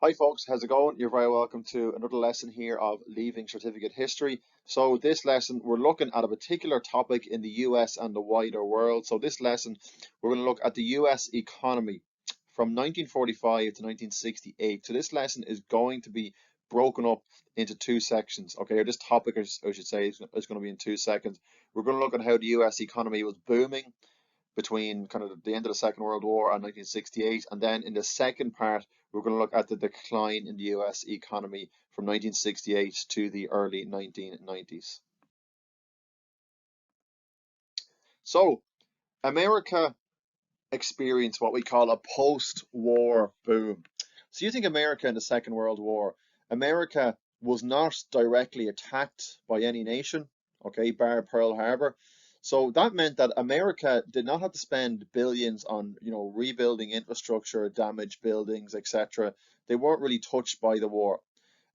Hi folks, how's it going? You're very welcome to another lesson here of Leaving Certificate History. So this lesson, we're looking at a particular topic in the US and the wider world. So this lesson, we're going to look at the US economy from 1945 to 1968. So this lesson is going to be broken up into two sections, okay? Or this topic, I should say, is going to be in 2 seconds. We're going to look at how the US economy was booming between kind of the end of the Second World War and 1968. And then in the second part, we're going to look at the decline in the US economy from 1968 to the early 1990s. So, America experienced what we call a post-war boom. So, you think America in the Second World War, America was not directly attacked by any nation, okay, bar Pearl Harbor. So that meant that America did not have to spend billions on, rebuilding infrastructure, damaged buildings, etc. They weren't really touched by the war.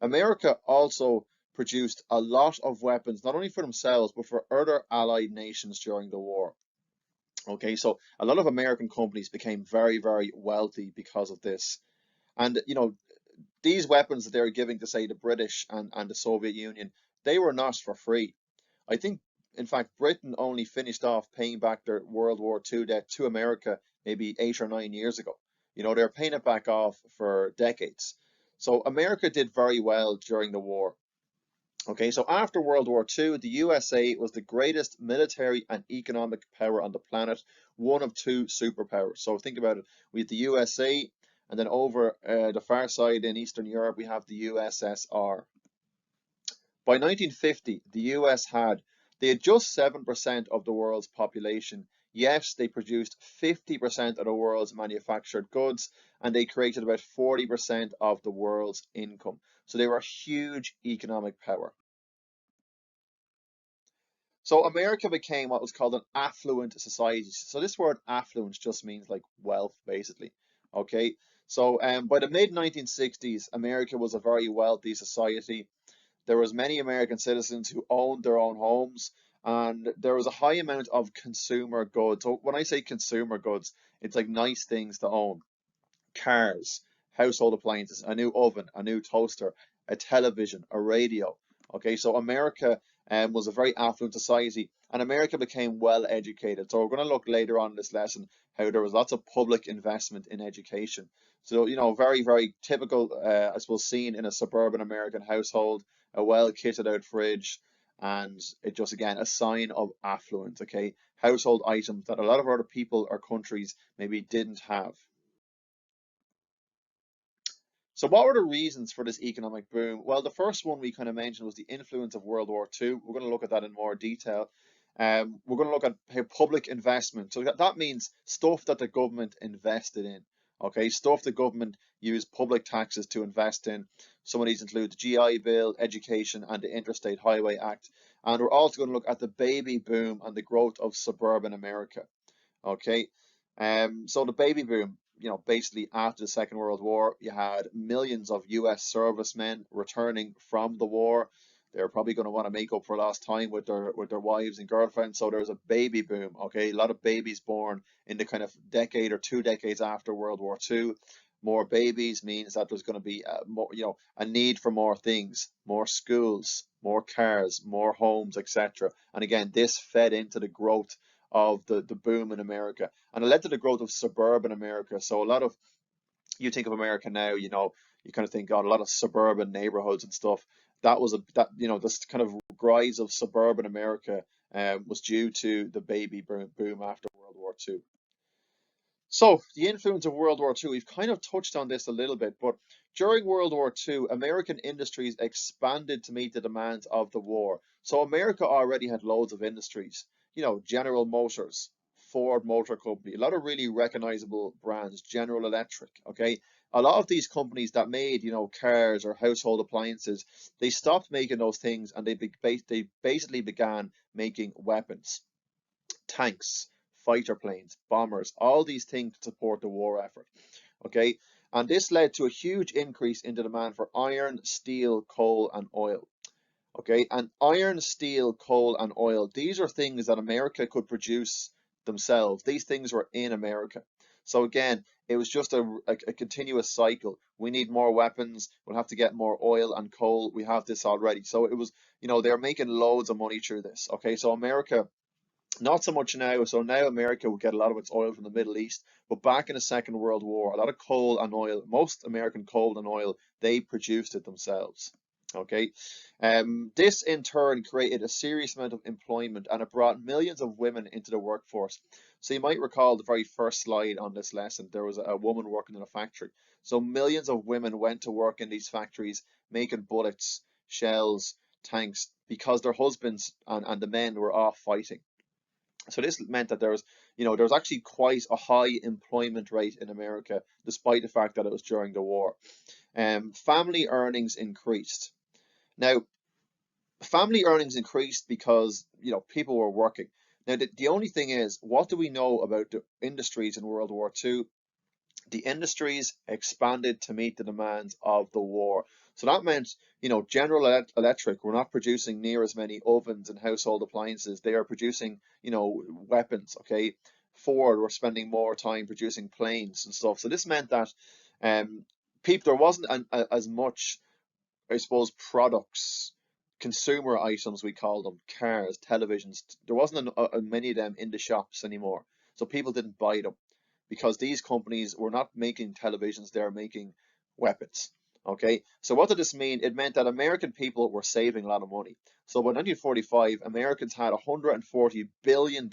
America also produced a lot of weapons, not only for themselves, but for other allied nations during the war. Okay, so a lot of American companies became very, very wealthy because of this. And, these weapons that they were giving to, say, the British and the Soviet Union, they were not for free. I think, in fact, Britain only finished off paying back their World War II debt to America maybe 8 or 9 years ago. They're paying it back off for decades. So America did very well during the war. Okay, so after World War II, the USA was the greatest military and economic power on the planet, one of two superpowers. So think about it. We had the USA, and then over the far side in Eastern Europe, we have the USSR. By 1950, the US they had just 7% of the world's population, yet they produced 50% of the world's manufactured goods, and they created about 40% of the world's income. So they were a huge economic power. So America became what was called an affluent society. So this word affluence just means like wealth, basically. Okay. So by the mid 1960s, America was a very wealthy society. There was many American citizens who owned their own homes, and there was a high amount of consumer goods. So when I say consumer goods, it's like nice things to own: cars, household appliances, a new oven, a new toaster, a television, a radio. Okay, so America was a very affluent society, and America became well educated. So we're going to look later on in this lesson how there was lots of public investment in education. So, very, very typical, I suppose, seen in a suburban American household, a well kitted out fridge, and it just, again, a sign of affluence, okay? Household items that a lot of other people or countries maybe didn't have. So what were the reasons for this economic boom? Well, the first one we kind of mentioned was the influence of World War II. We're going to look at that in more detail. We're going to look at how public investment. So that means stuff that the government invested in. Okay, stuff the government used public taxes to invest in. Some of these include the GI Bill, education, and the Interstate Highway Act. And we're also going to look at the baby boom and the growth of suburban America. Okay, so the baby boom, basically after the Second World War, you had millions of US servicemen returning from the war. They're probably going to want to make up for lost time with their wives and girlfriends. So there's a baby boom. Okay, a lot of babies born in the kind of decade or 2 decades after World War II. More babies means that there's going to be more, a need for more things, more schools, more cars, more homes, etc. And again, this fed into the growth of the boom in America, and it led to the growth of suburban America. So a lot of you think of America now, you kind of think, God, a lot of suburban neighborhoods and stuff. This kind of rise of suburban America was due to the baby boom after World War II. So the influence of World War II, we've kind of touched on this a little bit, but during World War II, American industries expanded to meet the demands of the war. So America already had loads of industries, General Motors, Ford Motor Company, a lot of really recognizable brands, General Electric, okay? A lot of these companies that made, cars or household appliances, they stopped making those things, and they basically began making weapons, tanks, fighter planes, bombers, all these things to support the war effort. Okay, and this led to a huge increase in the demand for iron, steel, coal, and oil. Okay, and iron, steel, coal, and oil, these are things that America could produce themselves. These things were in America. So again, it was just a continuous cycle. We need more weapons. We'll have to get more oil and coal. We have this already. So it was, they're making loads of money through this. Okay, so America, not so much now. So now America will get a lot of its oil from the Middle East, but back in the Second World War, a lot of coal and oil, most American coal and oil, they produced it themselves. Okay, this in turn created a serious amount of employment and it brought millions of women into the workforce. So you might recall the very first slide on this lesson, there was a woman working in a factory. So millions of women went to work in these factories making bullets, shells, tanks, because their husbands and the men were off fighting. So this meant that there was actually quite a high employment rate in America, despite the fact that it was during the war. Family earnings increased. Now, family earnings increased because people were working. Now, the only thing is, what do we know about the industries in World War II? The industries expanded to meet the demands of the war. So that meant, General Electric were not producing near as many ovens and household appliances. They are producing, weapons, okay? Ford were spending more time producing planes and stuff. So this meant that people there wasn't as much, I suppose, products, consumer items we call them, cars, televisions. There wasn't many of them in the shops anymore. So people didn't buy them because these companies were not making televisions, they're making weapons. Okay, so what did this mean? It meant that American people were saving a lot of money. So by 1945, Americans had $140 billion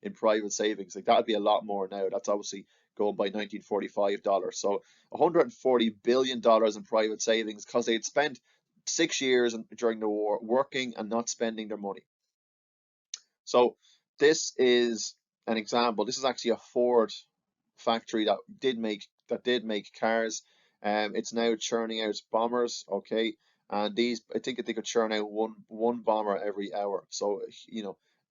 in private savings. Like that would be a lot more now. That's obviously going by 1945 dollars. So $140 billion in private savings because they had spent 6 years during the war working and not spending their money. So this is an example. This is actually a Ford factory that did make cars. It's now churning out bombers. Okay, and these I think they could churn out one bomber every hour. So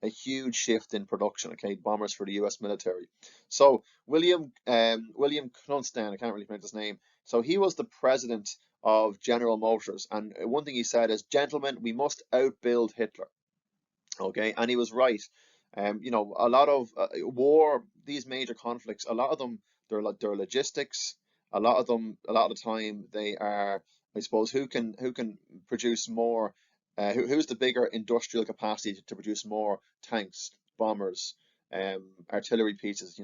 a huge shift in production. Okay, bombers for the U.S. military. So William Knudsen, I can't really pronounce his name. So he was the president of General Motors, and one thing he said is, "Gentlemen, we must outbuild Hitler." Okay, and he was right. A lot of war, these major conflicts, a lot of them they're logistics. A lot of the time they are, I suppose, who can produce more, who's the bigger industrial capacity to produce more tanks, bombers, artillery pieces.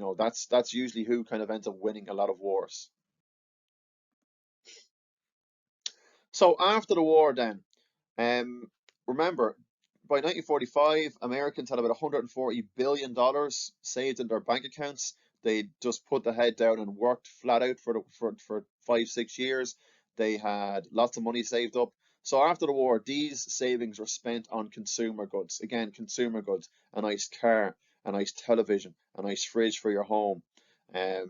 That's usually who kind of ends up winning a lot of wars. So after the war, then. Remember, by 1945, Americans had about $140 billion saved in their bank accounts. They just put the head down and worked flat out for 5, 6 years. They had lots of money saved up. So after the war, these savings were spent on consumer goods. Again, consumer goods, a nice car, a nice television, a nice fridge for your home, a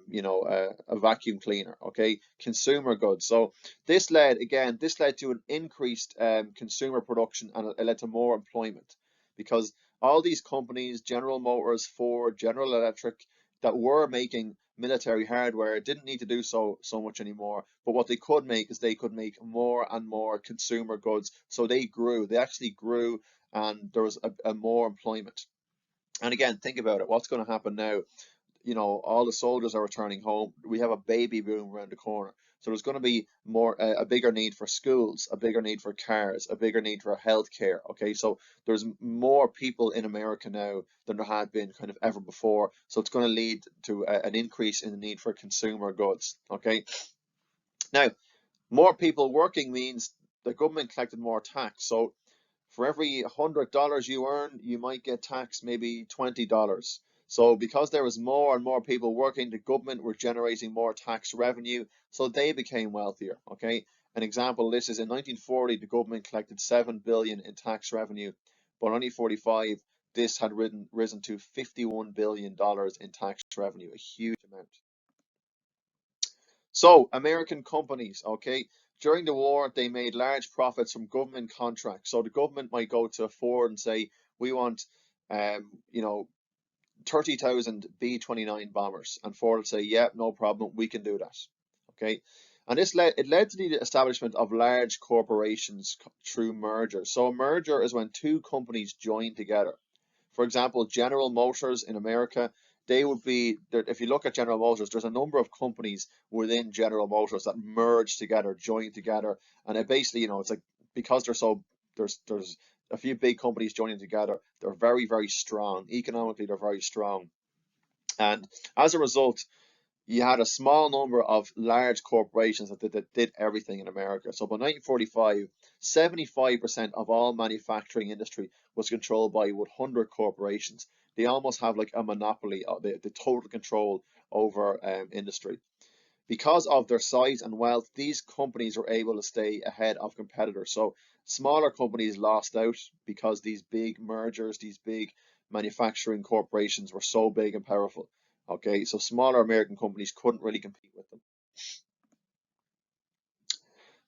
vacuum cleaner, okay, consumer goods. So this led to an increased consumer production and it led to more employment because all these companies, General Motors, Ford, General Electric, that were making military hardware didn't need to do so much anymore. But what they could make is they could make more and more consumer goods. So they actually grew, and there was a more employment. And again, think about it. What's going to happen now? All the soldiers are returning home. We have a baby boom around the corner. So there's going to be a bigger need for schools, a bigger need for cars, a bigger need for healthcare. Okay, so there's more people in America now than there had been kind of ever before. So it's going to lead to an increase in the need for consumer goods. Okay, now more people working means the government collected more tax. So for every $100 you earn, you might get taxed maybe $20. So because there was more and more people working, the government were generating more tax revenue, so they became wealthier. Okay, an example of this is in 1940, the government collected 7 billion in tax revenue, but in 1945, this had risen to $51 billion in tax revenue, a huge amount. So, American companies, okay, during the war, they made large profits from government contracts. So the government might go to Ford and say, we want, you know, 30,000 B-29 bombers. And Ford will say, yeah, no problem, we can do that. Okay. And it led to the establishment of large corporations through mergers. So a merger is when two companies join together. For example, General Motors in America they would be there. If you look at General Motors, there's a number of companies within General Motors that merge together, join together, and it basically, it's like because they're so there's a few big companies joining together. They're very, very strong economically. They're very strong, and as a result, you had a small number of large corporations that did everything in America. So by 1945, 75% of all manufacturing industry was controlled by 100 corporations. They almost have like a monopoly of the total control over industry. Because of their size and wealth, these companies were able to stay ahead of competitors. So smaller companies lost out because these big mergers, these big manufacturing corporations were so big and powerful. Okay, so smaller American companies couldn't really compete with them.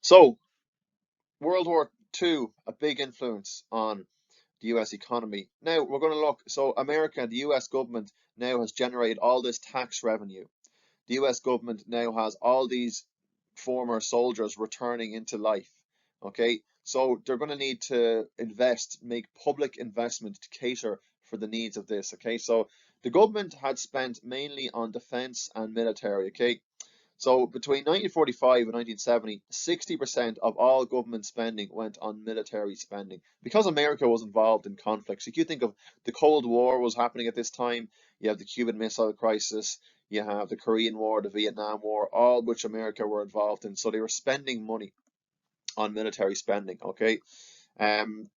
So World War II, a big influence on the US economy. Now we're going to look, so America, the US government now has generated all this tax revenue. The US government now has all these former soldiers returning into life. Okay, so they're going to need to invest, make public investment to cater for the needs of this. Okay, so the government had spent mainly on defense and military. Okay, so between 1945 and 1970, 60% of all government spending went on military spending because America was involved in conflicts. If you think of the Cold War was happening at this time, you have the Cuban Missile Crisis, you have the Korean War, the Vietnam War, all which America were involved in. So they were spending money on military spending. Okay, um,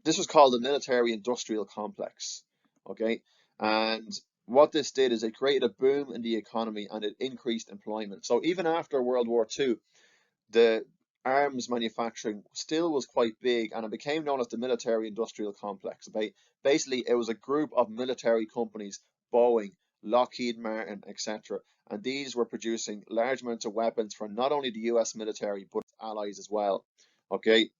this was called the military industrial complex. Okay, and what this did is it created a boom in the economy and it increased employment. So even after World War II, the arms manufacturing still was quite big and it became known as the military industrial complex. Okay? Basically, it was a group of military companies, Boeing, Lockheed Martin, etc. And these were producing large amounts of weapons for not only the US military, but its allies as well. Okay,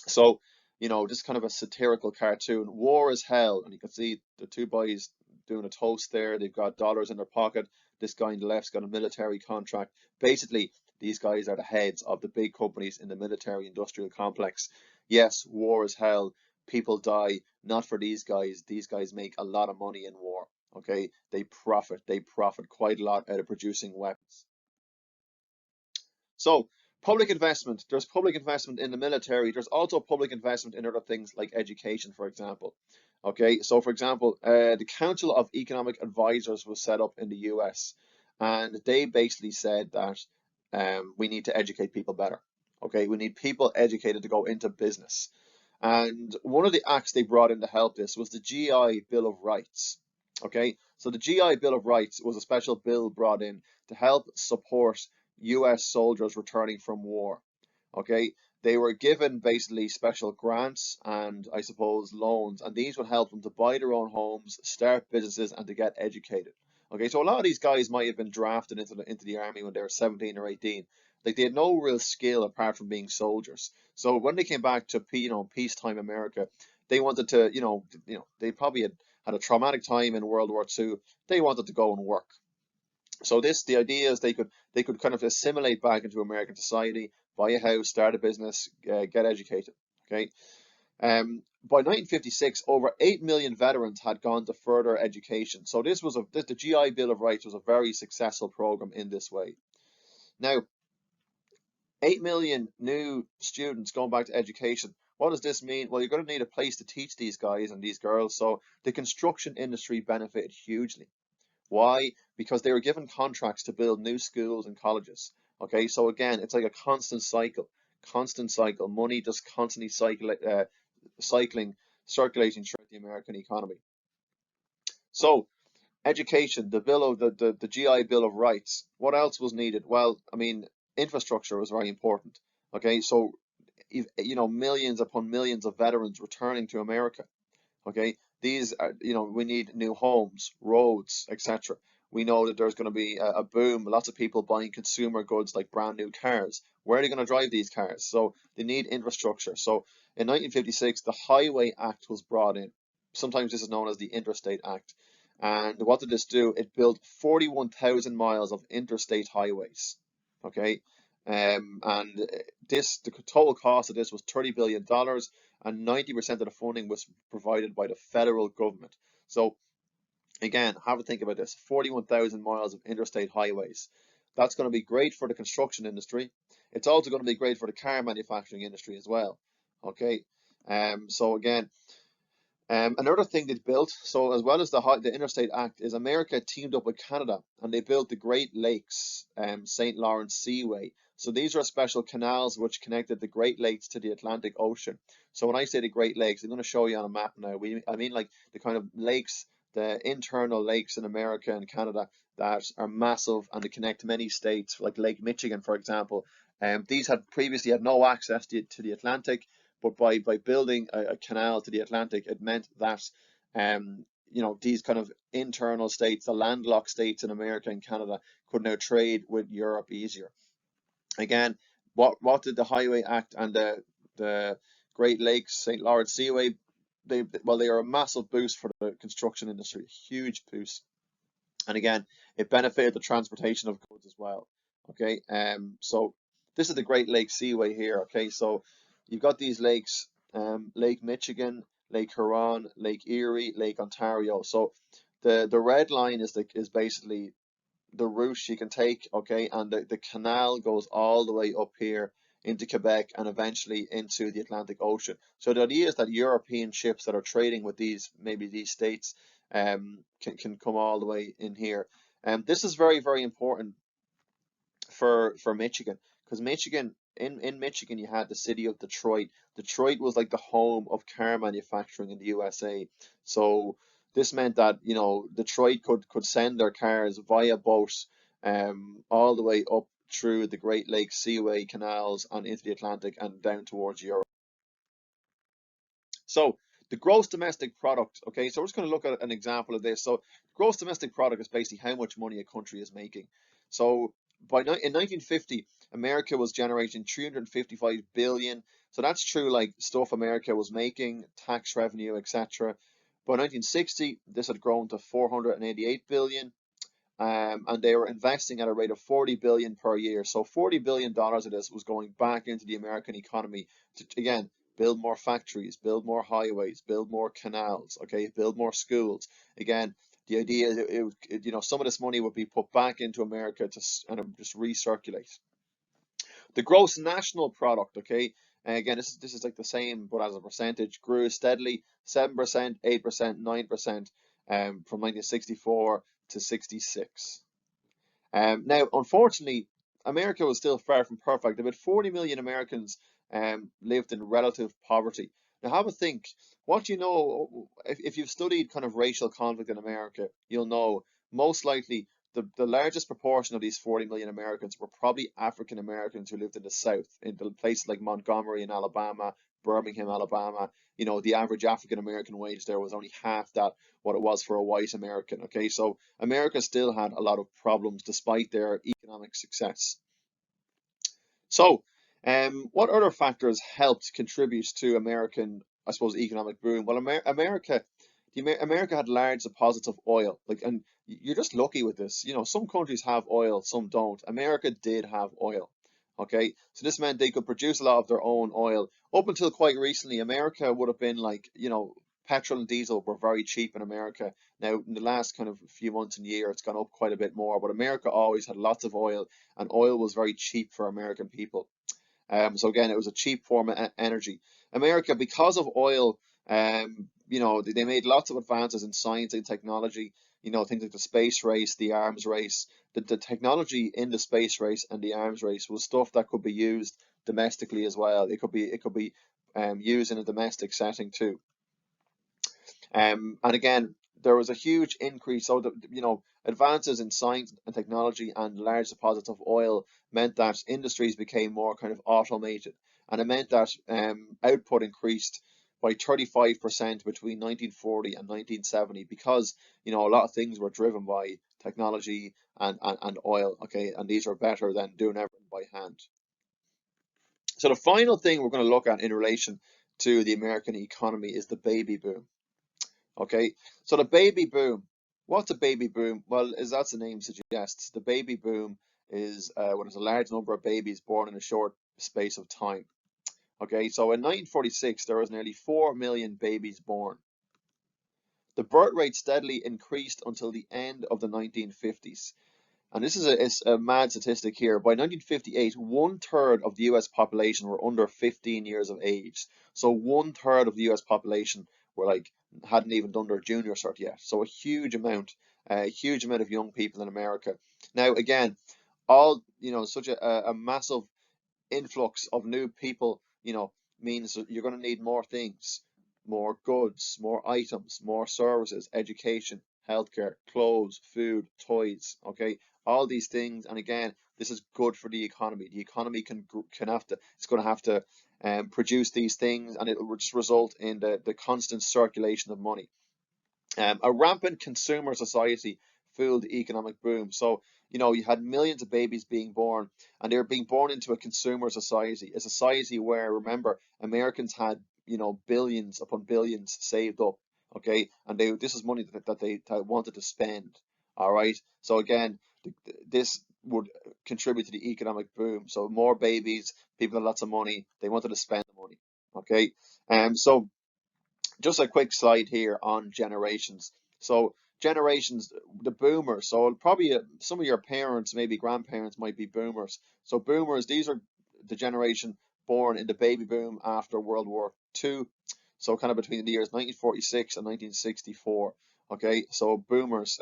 so, this kind of a satirical cartoon. War is hell. And you can see the two boys doing a toast there. They've got dollars in their pocket. This guy on the left's got a military contract. Basically, these guys are the heads of the big companies in the military industrial complex. Yes, war is hell. People die. Not for these guys. These guys make a lot of money in war. Okay, they profit. They profit quite a lot out of producing weapons. So, public investment, there's public investment in the military. There's also public investment in other things like education, for example. Okay, so for example, the Council of Economic Advisors was set up in the US, and they basically said that we need to educate people better. Okay, we need people educated to go into business. And one of the acts they brought in to help this was the GI Bill of Rights. Okay, so the GI Bill of Rights was a special bill brought in to help support US soldiers returning from war. Okay, they were given basically special grants and I suppose loans, and these would help them to buy their own homes, start businesses, and to get educated. Okay, so a lot of these guys might have been drafted into the army when they were 17 or 18. Like they had no real skill apart from being soldiers. So when they came back to peacetime America, they wanted to, they probably had a traumatic time in World War II. They wanted to go and work. So the idea is they could kind of assimilate back into American society, buy a house, start a business, get educated. Okay. By 1956, over 8 million veterans had gone to further education. So the GI Bill of Rights was a very successful program in this way. Now, 8 million new students going back to education. What does this mean? Well, you're going to need a place to teach these guys and these girls. So the construction industry benefited hugely. Why? Because they were given contracts to build new schools and colleges. Okay, so again, it's like a constant cycle, constant cycle. Money just constantly cycling, circulating throughout the American economy. So, education, the bill of the GI Bill of Rights. What else was needed? Well, I mean, infrastructure was very important. Okay, so millions upon millions of veterans returning to America. Okay, these are, we need new homes, roads, etc. We know that there's going to be a boom, lots of people buying consumer goods like brand new cars. Where are they going to drive these cars? So they need infrastructure. So in 1956, the Highway Act was brought in. Sometimes this is known as the Interstate Act. And what did this do? It built 41,000 miles of interstate highways. Okay, and the total cost of this was $30 billion, and 90% of the funding was provided by the federal government. So Again, have a think about this. 41,000 miles of interstate highways. That's going to be great for the construction industry. It's also going to be great for the car manufacturing industry as well. Okay. So again, another thing they built, so as well as the Interstate Act, is America teamed up with Canada and they built the Great Lakes, St. Lawrence Seaway. So these are special canals which connected the Great Lakes to the Atlantic Ocean. So when I say the Great Lakes, I'm going to show you on a map now. I mean like the kind of lakes, the internal lakes in America and Canada that are massive and they connect many states, like Lake Michigan, for example. These had previously had no access to the Atlantic, but by building a canal to the Atlantic, it meant that these kind of internal states, the landlocked states in America and Canada, could now trade with Europe easier. Again, what did the Highway Act and the Great Lakes St. Lawrence Seaway? They are a massive boost for the construction industry, huge boost. And again, it benefited the transportation of goods as well. Okay, so this is the Great Lakes Seaway here. Okay, so you've got these lakes, Lake Michigan, Lake Huron, Lake Erie, Lake Ontario. So the red line is basically the route you can take. Okay, and the canal goes all the way up here into Quebec and eventually into the Atlantic Ocean. So the idea is that European ships that are trading with maybe these states can come all the way in here. This is very, very important for Michigan, because in Michigan you had the city of Detroit. Detroit was like the home of car manufacturing in the USA. So this meant that Detroit could send their cars via boat all the way up through the Great Lakes Seaway canals and into the Atlantic and down towards Europe. So the gross domestic product, okay, so we're just going to look at an example of this. So gross domestic product is basically how much money a country is making. So in 1950, America was generating 355 billion. So that's true, like stuff America was making, tax revenue, etc. By 1960, this had grown to 488 billion. And they were investing at a rate of 40 billion per year. So $40 billion of this was going back into the American economy to, again, build more factories, build more highways, build more canals, okay, build more schools. Again, the idea is some of this money would be put back into America to and just recirculate. The gross national product, okay, and again, this is like the same, but as a percentage, grew steadily, 7%, 8%, 9%, from 1964 to 66. Now, unfortunately, America was still far from perfect. About 40 million Americans lived in relative poverty. Now, have a think. What you know, if you've studied kind of racial conflict in America, you'll know most likely the largest proportion of these 40 million Americans were probably African Americans who lived in the South, in the places like Montgomery in Alabama, Birmingham, Alabama. The average African American wage there was only half that what it was for a white American. Okay, so America still had a lot of problems despite their economic success. So, what other factors helped contribute to American, I suppose, economic boom? Well, America had large deposits of oil. Like, and you're just lucky with this. Some countries have oil, some don't. America did have oil. Okay, so this meant they could produce a lot of their own oil. Up until quite recently, America would have been like, petrol and diesel were very cheap in America. Now, in the last kind of few months and year, it's gone up quite a bit more, but America always had lots of oil, and oil was very cheap for American people. So again, it was a cheap form of energy. America, because of oil, they made lots of advances in science and technology. Things like the space race, the arms race. The technology in the space race and the arms race was stuff that could be used domestically as well. It could be used in a domestic setting too. And again, there was a huge increase. So advances in science and technology and large deposits of oil meant that industries became more kind of automated, and it meant that output increased by 35% between 1940 and 1970 because a lot of things were driven by technology and oil. Okay, and these are better than doing everything by hand. So the final thing we're going to look at in relation to the American economy is the baby boom. Okay, so the baby boom. What's a baby boom? Well, as that's the name suggests, the baby boom is when there's a large number of babies born in a short space of time. Okay, so in 1946 there was nearly 4 million babies born. The birth rate steadily increased until the end of the 1950s. And this is a mad statistic here. By 1958, 1/3 of the US population were under 15 years of age. So 1/3 of the US population were like hadn't even done their junior cert yet. So a huge amount of young people in America. Now again, all such a massive influx of new people, means that you're going to need more things, more goods, more items, more services, education, healthcare, clothes, food, toys. Okay, all these things, and again, this is good for the economy. The economy it's going to have to produce these things, and it will just result in the constant circulation of money. A rampant consumer society fueled the economic boom. So, you had millions of babies being born, and they were being born into a consumer society, a society where, remember, Americans had, billions upon billions saved up, okay? And this is money that they wanted to spend, all right? So again, this would contribute to the economic boom. So more babies, people had lots of money, they wanted to spend the money, okay? So just a quick slide here on generations. So generations, the boomers. So probably some of your parents, maybe grandparents, might be boomers. So boomers, these are the generation born in the baby boom after World War II. So kind of between the years 1946 and 1964. Okay, so boomers.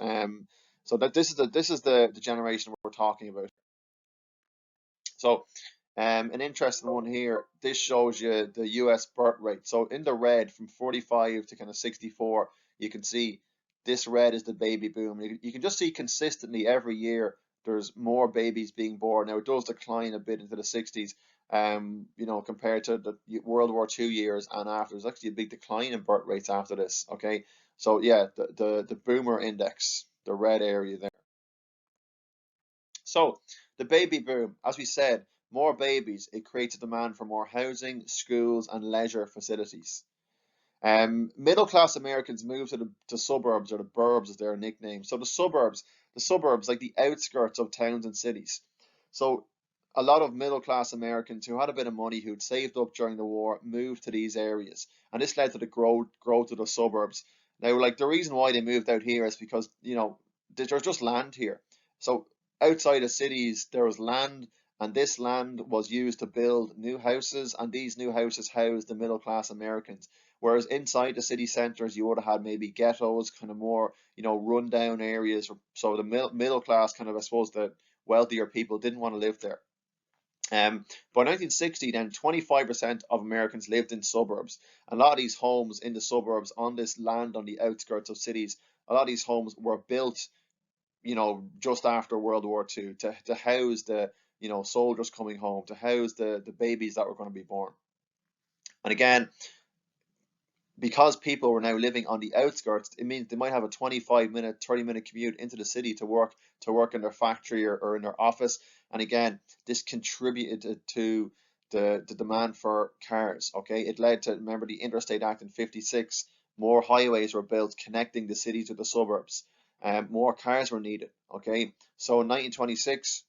So that this is the generation we're talking about. So, an interesting one here. This shows you the U.S. birth rate. So in the red, from 45 to kind of 64, you can see this red is the baby boom. You can just see consistently every year there's more babies being born. Now it does decline a bit into the 60s, compared to the World War II years and after. There's actually a big decline in birth rates after this. Okay, so yeah, the boomer index, the red area there. So, the baby boom, as we said, more babies, it creates a demand for more housing, schools, and leisure facilities. Middle class Americans move to the suburbs, or the burbs as their nickname. So the suburbs, like the outskirts of towns and cities. So a lot of middle class Americans who had a bit of money, who'd saved up during the war, moved to these areas, and this led to the growth of the suburbs. Now, like the reason why they moved out here is because there's just land here. So outside of cities, there was land, and this land was used to build new houses, and these new houses housed the middle class Americans. Whereas inside the city centers, you would have had maybe ghettos, kind of more, rundown areas. So the middle class, kind of, I suppose, the wealthier people didn't want to live there. By 1960, then 25% of Americans lived in suburbs. A lot of these homes in the suburbs, on this land on the outskirts of cities, a lot of these homes were built, just after World War II to house the, soldiers coming home, to house the babies that were going to be born. And again, because people were now living on the outskirts, it means they might have a 25-minute, 30-minute commute into the city to work in their factory or in their office. And again, this contributed to the demand for cars. Okay, it led to, remember, the Interstate Act in '56. More highways were built connecting the city to the suburbs. More cars were needed. Okay, so in 1926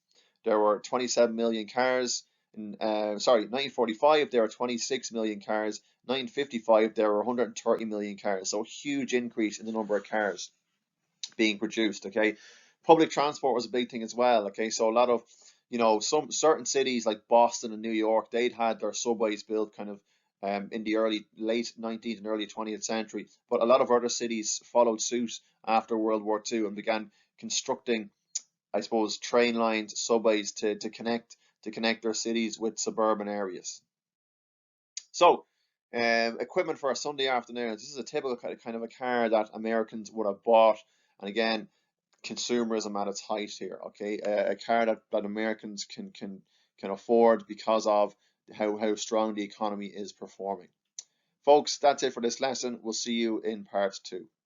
there were 27 million cars. In 1945 there were 26 million cars. 1955 there were 130 million cars. So a huge increase in the number of cars being produced. Okay, public transport was a big thing as well. Okay, so a lot of, some certain cities like Boston and New York, they'd had their subways built kind of in the late 19th and early 20th century, but a lot of other cities followed suit after World War II and began constructing, I suppose, train lines, subways to connect their cities with suburban areas. So, equipment for a Sunday afternoon. This is a typical kind of a car that Americans would have bought, and again, consumerism at its height here. Okay, a car that Americans can afford because of how strong the economy is performing. Folks, that's it for this lesson. We'll see you in part 2.